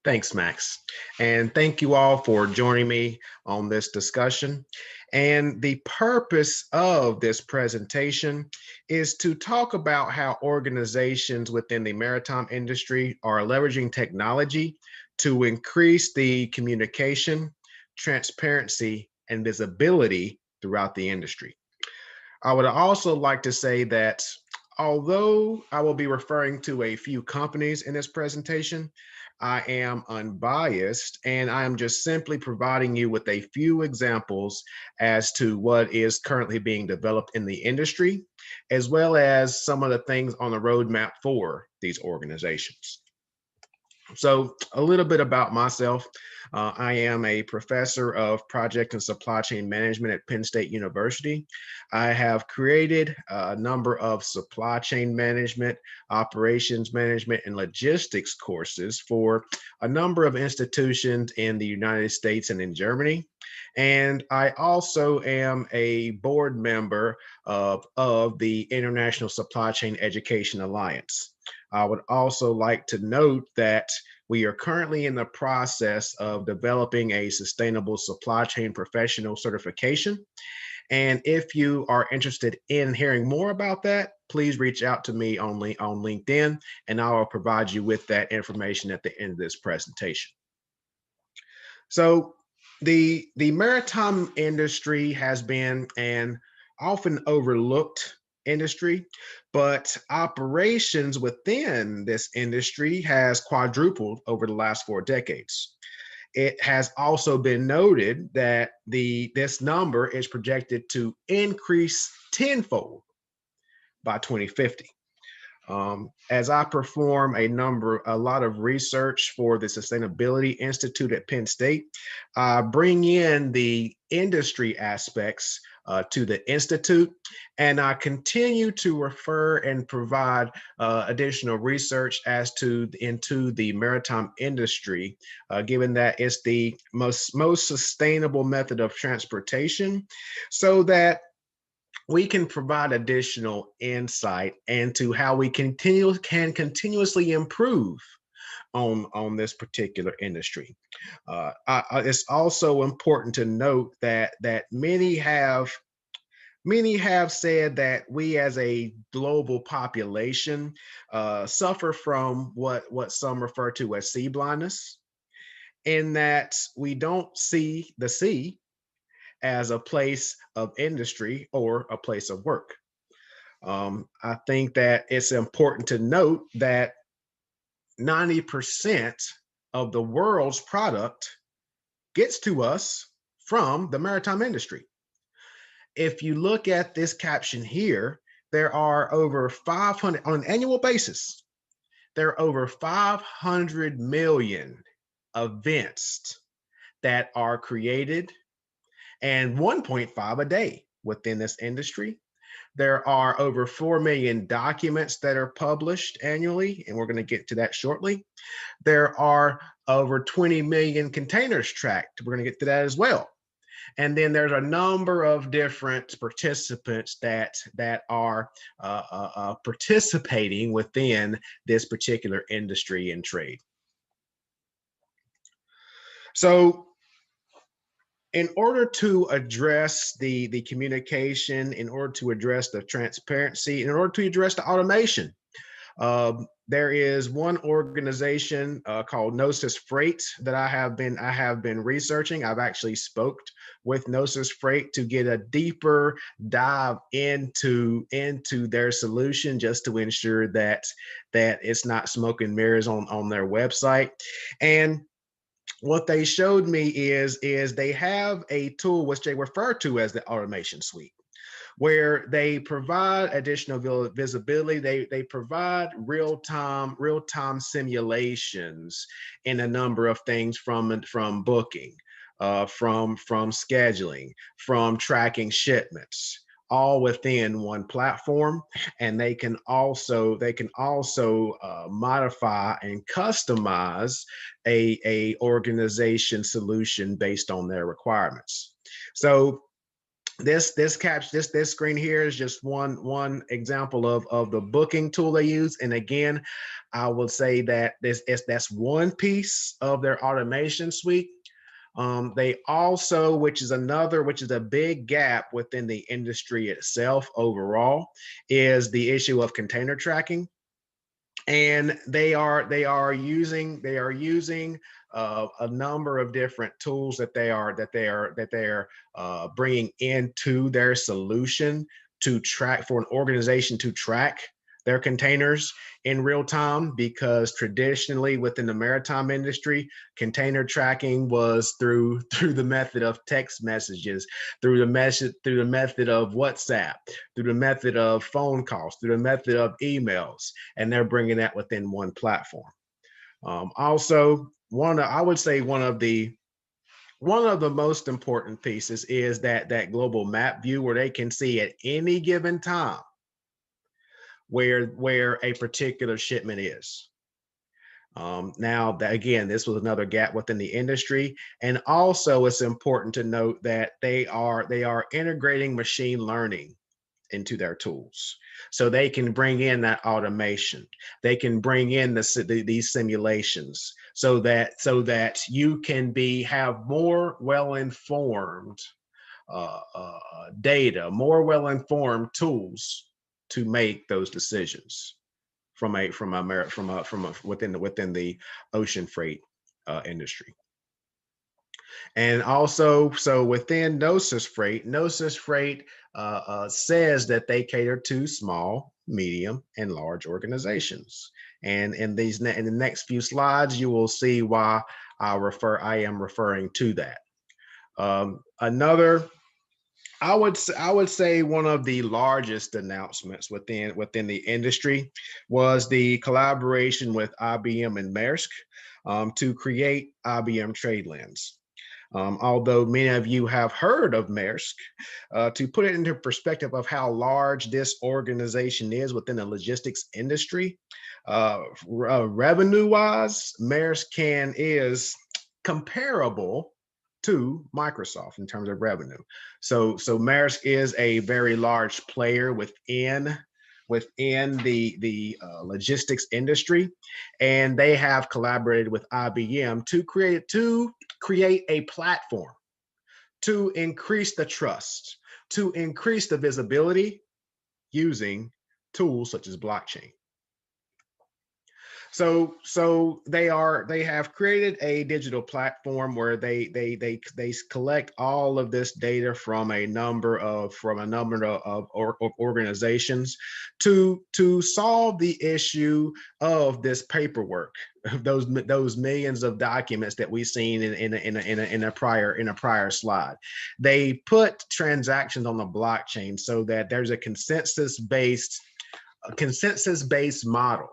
Thanks, Max. And thank you all for joining me on this discussion. And the purpose of this presentation is to talk about how organizations within the maritime industry are leveraging technology to increase the communication, transparency, and visibility throughout the industry. I would also like to say that although I will be referring to a few companies in this presentation, I am unbiased and I am just simply providing you with a few examples as to what is currently being developed in the industry, as well as some of the things on the roadmap for these organizations. So a little bit about myself. I am a professor of project and supply chain management at Penn State University. I have created a number of supply chain management, operations management, and logistics courses for a number of institutions in the United States and in Germany. And I also am a board member of the International Supply Chain Education Alliance. I would also like to note that we are currently in the process of developing a sustainable supply chain professional certification. And if you are interested in hearing more about that, please reach out to me on LinkedIn, and I will provide you with that information at the end of this presentation. So the maritime industry has been an often overlooked industry, but operations within this industry has quadrupled over the last 4 decades. It has also been noted that this number is projected to increase tenfold by 2050. As I perform a lot of research for the Sustainability Institute at Penn State, I bring in the industry aspects to the Institute, and I continue to refer and provide additional research into the maritime industry, given that it's the most sustainable method of transportation, so that we can provide additional insight into how we can continuously improve on this particular industry. It's also important to note that many have said that we as a global population suffer from what some refer to as sea blindness, in that we don't see the sea as a place of industry or a place of work. I think that it's important to note that 90% of the world's product gets to us from the maritime industry. If you look at this caption here, there are over 500, on an annual basis, there are over 500 million events that are created, and 1.5 a day within this industry. There are over 4 million documents that are published annually, and we're going to get to that shortly. There are over 20 million containers tracked. We're going to get to that as well. And then there's a number of different participants that are participating within this particular industry and trade. So in order to address the communication, in order to address the transparency, in order to address the automation, there is one organization called Gnosis Freight that I have been researching. I've actually spoke with Gnosis Freight to get a deeper dive into their solution, just to ensure that it's not smoke and mirrors on their website. And what they showed me is they have a tool which they refer to as the automation suite, where they provide additional visibility. They provide real-time simulations in a number of things, from booking, from scheduling, from tracking shipments, all within one platform. And they can also modify and customize a organization solution based on their requirements. So This screen here is just one example of the booking tool they use. And again, I will say that that's one piece of their automation suite. They also, which is a big gap within the industry itself overall, is the issue of container tracking. And they are using a number of different tools that they are bringing into their solution to track, for an organization to track their containers in real time, because traditionally within the maritime industry, container tracking was through the method of text messages, through the method of WhatsApp, through the method of phone calls, through the method of emails, and they're bringing that within one platform. Also, I would say one of the most important pieces is that global map view, where they can see at any given time where a particular shipment is. Now, that, again, this was another gap within the industry, and also it's important to note that they are integrating machine learning into their tools, so they can bring in that automation. They can bring in these simulations, so that you can have more well-informed data, more well-informed tools to make those decisions within the ocean freight industry. And also, so within Gnosis Freight says that they cater to small, medium, and large organizations. And in the next few slides, you will see why I am referring to that. Another, I would say one of the largest announcements within the industry was the collaboration with IBM and Maersk to create IBM TradeLens. Although many of you have heard of Maersk, to put it into perspective of how large this organization is within the logistics industry, revenue-wise, Maersk is comparable to Microsoft in terms of revenue. So Maersk is a very large player within the logistics industry, and they have collaborated with IBM to create a platform to increase the trust, to increase the visibility using tools such as blockchain. So they have created a digital platform where they collect all of this data from a number of organizations to solve the issue of this paperwork, those millions of documents that we've seen in a prior slide. They put transactions on the blockchain so that there's a consensus-based model,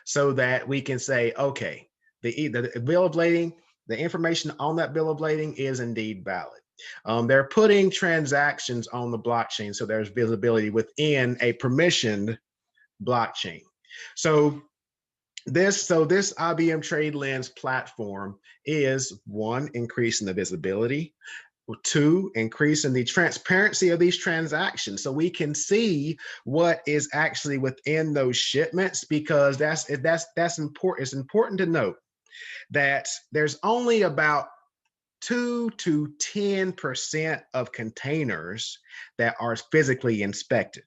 so that we can say, okay, the bill of lading, the information on that bill of lading is indeed valid. They're putting transactions on the blockchain, so there's visibility within a permissioned blockchain. So this IBM TradeLens platform is, one, increasing the visibility. Two, increasing the transparency of these transactions, so we can see what is actually within those shipments, because that's important. It's important to note that there's only about 2 to 10% of containers that are physically inspected.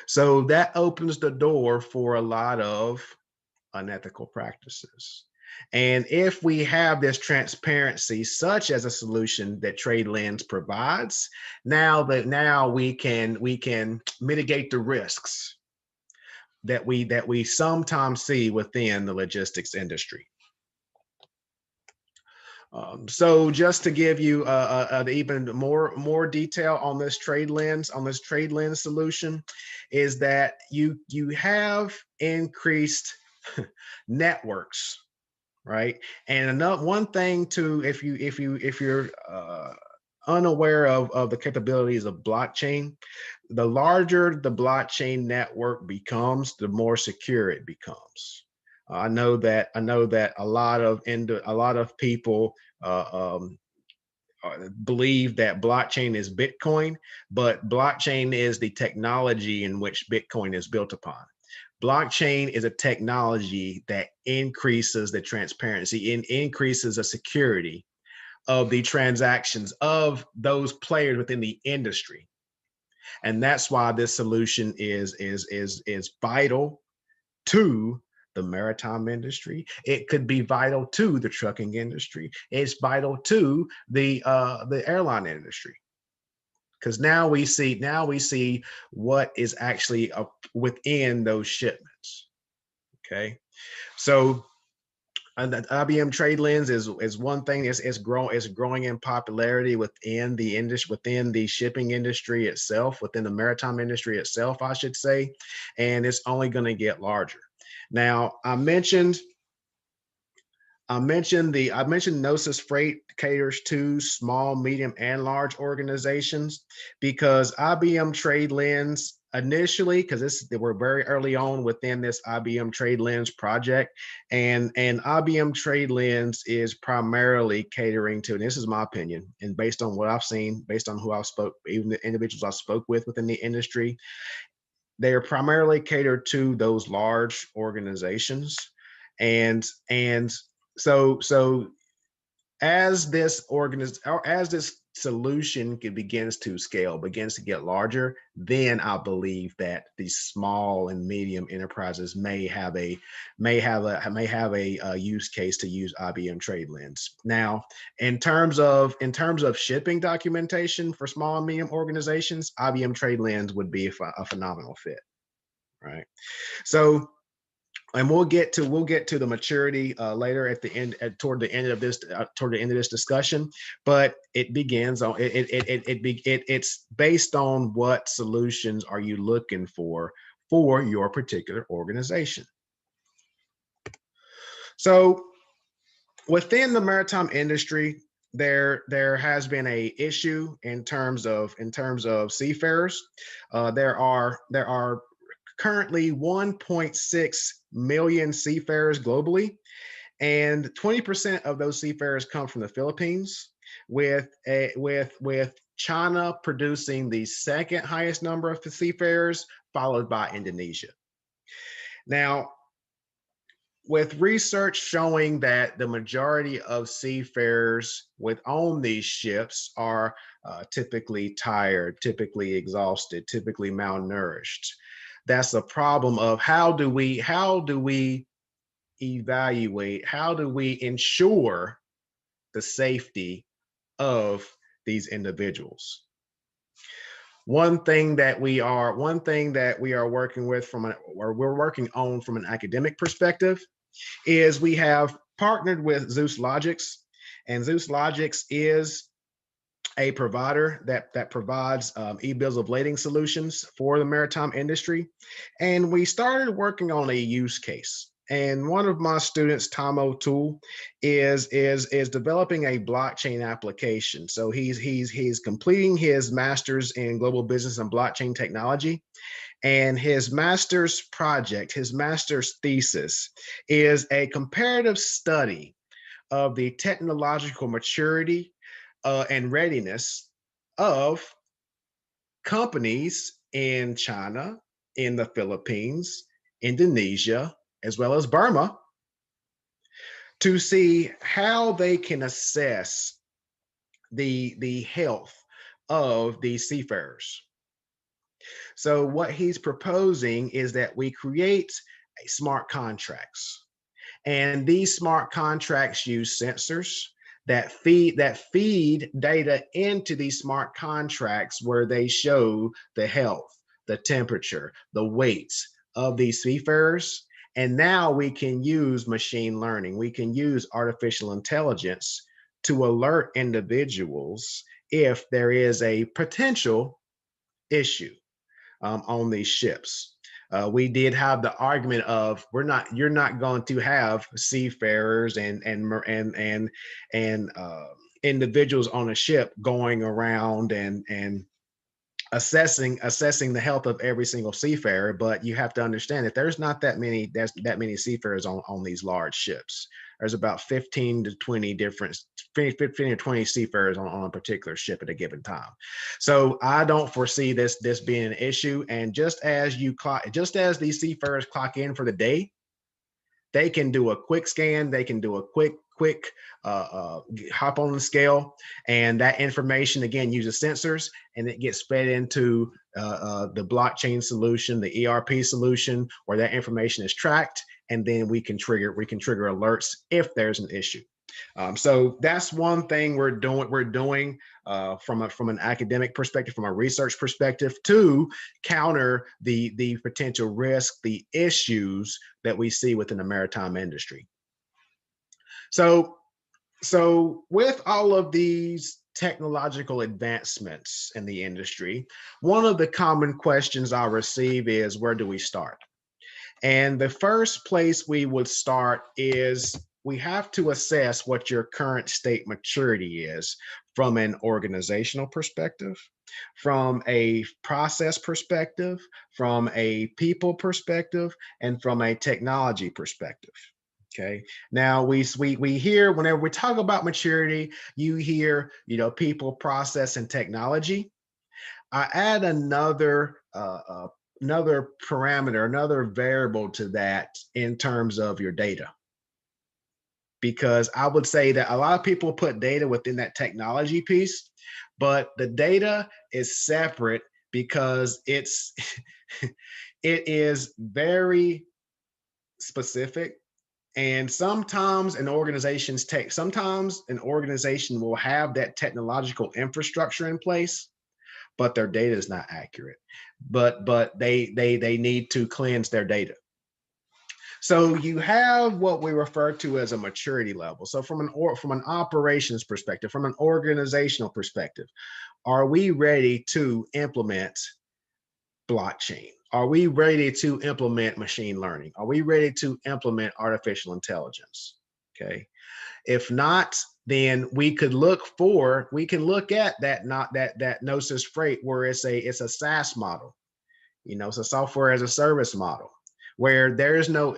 So that opens the door for a lot of unethical practices. And if we have this transparency, such as a solution that TradeLens provides, now we can mitigate the risks that we sometimes see within the logistics industry. So just to give you even more detail on this TradeLens solution, is that you have increased networks, right? And another one thing too, if you're unaware of the capabilities of blockchain, the larger the blockchain network becomes, the more secure it becomes. I know that a lot of people believe that blockchain is Bitcoin, but blockchain is the technology in which Bitcoin is built upon. Blockchain is a technology that increases the transparency and increases the security of the transactions of those players within the industry. And that's why this solution is vital to the maritime industry. It could be vital to the trucking industry. It's vital to the airline industry, because now we see what is actually within those shipments. Okay, so and the IBM TradeLens is one thing. It's growing in popularity within the industry, within the shipping industry itself, within the maritime industry itself, I should say, and it's only going to get larger. Now, I mentioned Gnosis Freight caters to small, medium, and large organizations, because IBM TradeLens initially, because we're very early on within this IBM TradeLens project, and IBM TradeLens is primarily catering to, and this is my opinion, and based on what I've seen, based on who I've spoke, even the individuals I spoke with within the industry, they are primarily catered to those large organizations, and so as this solution begins to scale, begins to get larger, then I believe that these small and medium enterprises may have a use case to use IBM TradeLens. Now, in terms of shipping documentation for small and medium organizations, IBM TradeLens would be a phenomenal fit, right? So, and we'll get to the maturity later at the end, toward the end of this discussion. But it begins on it's based on what solutions are you looking for your particular organization. So within the maritime industry, there has been a issue in terms of seafarers. There are currently 1.6 million seafarers globally, and 20% of those seafarers come from the Philippines, with China producing the second highest number of seafarers, followed by Indonesia. Now, with research showing that the majority of seafarers on these ships are typically tired, typically exhausted, typically malnourished, that's a problem of how do we evaluate, how do we ensure the safety of these individuals. One thing that we are working with we're working on from an academic perspective is we have partnered with Zeus Logics, and Zeus Logics is a provider that provides e-bills of lading solutions for the maritime industry. And we started working on a use case. And one of my students, Tom O'Toole, is developing a blockchain application. So he's completing his master's in global business and blockchain technology. And his master's project, his master's thesis, is a comparative study of the technological maturity and readiness of companies in China, in the Philippines, Indonesia, as well as Burma, to see how they can assess the health of these seafarers. So what he's proposing is that we create smart contracts, and these smart contracts use sensors that feed data into these smart contracts, where they show the health, the temperature, the weights of these seafarers. And now we can use machine learning, we can use artificial intelligence to alert individuals if there is a potential issue on these ships. We did have the argument of you're not going to have seafarers and individuals on a ship going around and assessing the health of every single seafarer, but you have to understand that there's not that many seafarers on these large ships. There's about 15 to 20 different 15 or 20 seafarers on a particular ship at a given time. So I don't foresee this being an issue. And just as these seafarers clock in for the day, they can do a quick scan, they can do a quick hop on the scale, and that information again uses sensors, and it gets fed into the blockchain solution, the ERP solution, where that information is tracked, and then we can trigger alerts if there's an issue. So that's one thing we're doing from an academic perspective, from a research perspective, to counter the potential risk, the issues that we see within the maritime industry. So with all of these technological advancements in the industry, one of the common questions I receive is, where do we start? And the first place we would start is, we have to assess what your current state maturity is from an organizational perspective, from a process perspective, from a people perspective, and from a technology perspective. Okay. Now we hear, whenever we talk about maturity, you hear, people, process, and technology. I add another parameter, another variable to that in terms of your data. Because I would say that a lot of people put data within that technology piece, but the data is separate because it is very specific. And sometimes an organization will have that technological infrastructure in place, but their data is not accurate. But they need to cleanse their data. So you have what we refer to as a maturity level. So from an operations perspective, from an organizational perspective, are we ready to implement blockchain? Are we ready to implement machine learning? Are we ready to implement artificial intelligence? Okay. If not, then we can look at that Gnosis freight, where it's a SaaS model. It's a software as a service model, where there's no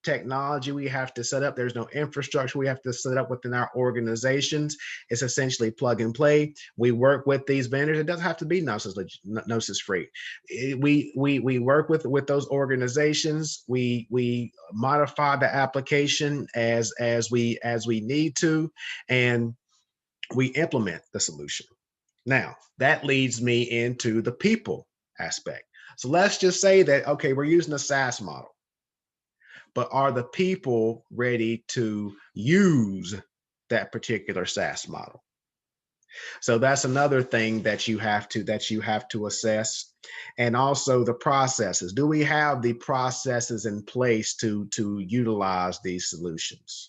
technology we have to set up. There's no infrastructure we have to set up within our organizations. It's essentially plug and play. We work with these vendors. It doesn't have to be Gnosis free. We work with those organizations. We modify the application as we need to, and we implement the solution. Now, that leads me into the people aspect. So let's just say that, okay, we're using a SaaS model, but are the people ready to use that particular SaaS model? So that's another thing that you have to assess. And also the processes. Do we have the processes in place to utilize these solutions?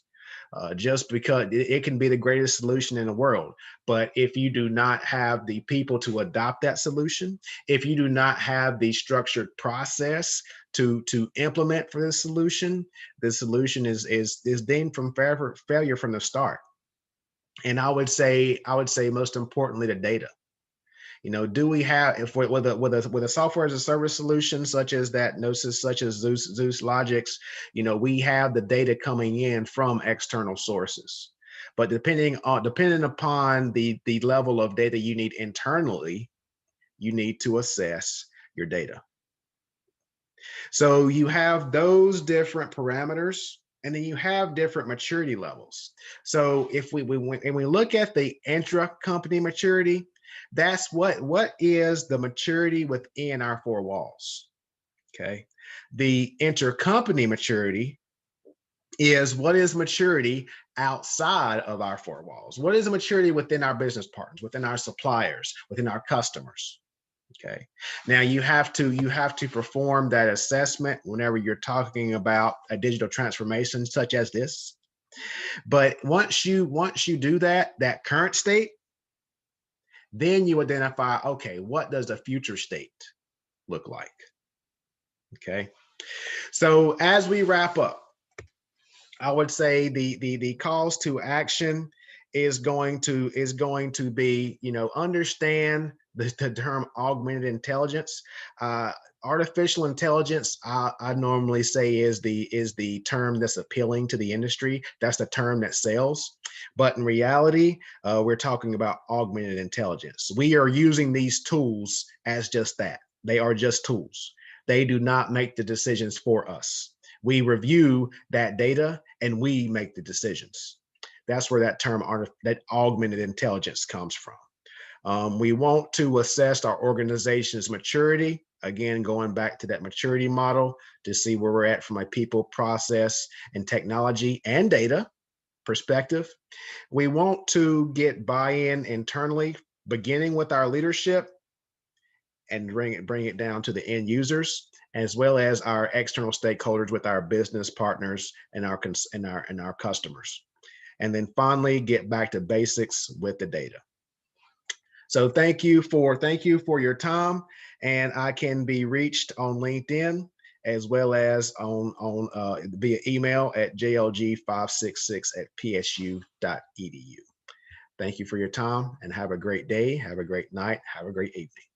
Just because it can be the greatest solution in the world, but if you do not have the people to adopt that solution, if you do not have the structured process to implement for this solution, the solution is deemed from failure from the start. And I would say most importantly, the data. Do we have, if with a software as a service solution such as that Gnosis, such as Zeus Logix, we have the data coming in from external sources. But depending upon the level of data you need internally, you need to assess your data. So you have those different parameters, and then you have different maturity levels. So if we look at the intra-company maturity, that's what is the maturity within our four walls. Okay. The intercompany maturity is what is maturity outside of our four walls. What is the maturity within our business partners, within our suppliers, within our customers? Okay. Now you have to perform that assessment whenever you're talking about a digital transformation such as this. But once you do that current state, then you identify, okay, what does the future state look like? Okay. So as we wrap up, I would say the calls to action is going to be, understand the term augmented intelligence. Artificial intelligence, I normally say is the term that's appealing to the industry. That's the term that sells. But in reality, we're talking about augmented intelligence. We are using these tools as just that. They are just tools. They do not make the decisions for us. We review that data and we make the decisions. That's where that term, that augmented intelligence, comes from. We want to assess our organization's maturity. Again, going back to that maturity model to see where we're at from a people, process, and technology and data perspective. We want to get buy-in internally, beginning with our leadership and bring it down to the end users, as well as our external stakeholders with our business partners and our customers. And then finally, get back to basics with the data. So thank you for your time, and I can be reached on LinkedIn as well as on via email at jlg566@psu.edu. Thank you for your time, and have a great day, have a great night, have a great evening.